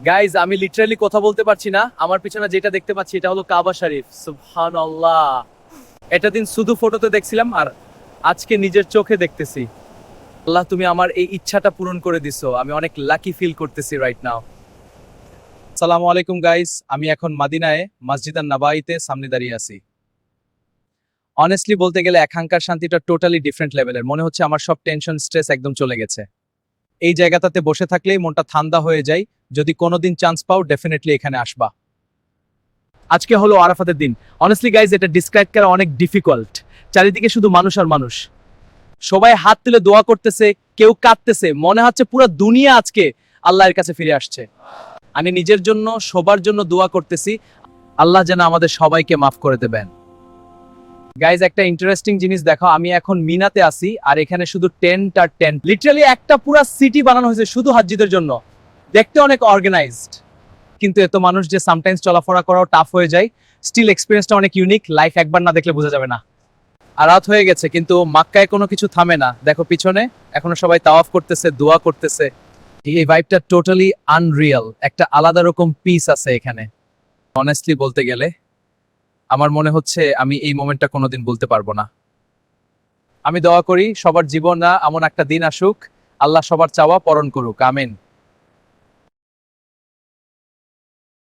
Guys আমি literally কথা বলতে পারছি না। আমার পিছনে যেটা দেখতে পাচ্ছি এটা হলো কাবা শরীফ। সুবহানাল্লাহ। এটা দিন শুধু ফটোতে দেখছিলাম আর আজকে নিজের চোখে দেখতেছি। আল্লাহ তুমি আমার এই ইচ্ছাটা পূরণ করে দিছো, আমি অনেক লাকি ফিল করতেছি রাইট নাও। আসসালামু আলাইকুম গাইস, আমি এখন মাদিনায় মসজিদ নাবাইতে সামনে দাঁড়িয়ে আছি। অনেস্টলি বলতে গেলে এখানকার শান্তিটা টোটালি ডিফারেন্ট লেভেলের। মনে হচ্ছে আমার সব টেনশন স্ট্রেস একদম চলে গেছে। এই জায়গাটাতে বসে থাকলেই মনটা ঠান্ডা হয়ে যায়। যদি কোনোদিন চান্স পাও ডেফিনেটলি এখানে আসবা। আজকে হলো আরাফাতের দিন। অনেস্টলি গাইজ এটা ডিসক্রাইব করা অনেক ডিফিকাল্ট। চারিদিকে শুধু মানুষ আর মানুষ, সবাই হাত তুলে দোয়া করতেছে, কেউ কাঁদতেছে, মনে হচ্ছে পুরো দুনিয়া আজকে আল্লাহর কাছে ফিরে আসছে। আমি নিজের জন্য সবার জন্য দোয়া করতেছি, আল্লাহ যেন আমাদের সবাইকে মাফ করে দেবেন। গাইজ একটা ইন্টারেস্টিং জিনিস দেখো, আমি এখন মিনাতে আছি আর এখানে শুধু টেন্ট আর টেন্ট, লিটারালি একটা পুরো সিটি বানানো হয়েছে শুধু হাজ্জিদের জন্য। দেখতে অনেক অর্গানাইজড, কিন্তু এত মানুষ যে সামটাইমস চলাফেরা করাও টাফ হয়ে যায়। স্টিল এক্সপিরিয়েন্সটা অনেক ইউনিক, লাইফ একবার না দেখলে বোঝা যাবে না। আর রাত হয়ে গেছে কিন্তু মক্কায় কোনো কিছু থামে না। দেখো পিছনে এখনো সবাই তাওয়াফ করতেছে, দোয়া করতেছে। এই ভাইবটা টোটালি আনরিয়াল, একটা আলাদা রকম পিস আছে এখানে। অনেস্টলি বলতে গেলে আমার মনে হচ্ছে আমি এই মোমেন্টটা কোনোদিন বলতে পারবো না। আমি দোয়া করি সবার জীবন না এমন একটা দিন আসুক, আল্লাহ সবার চাওয়া পূরণ করুক, আমিন।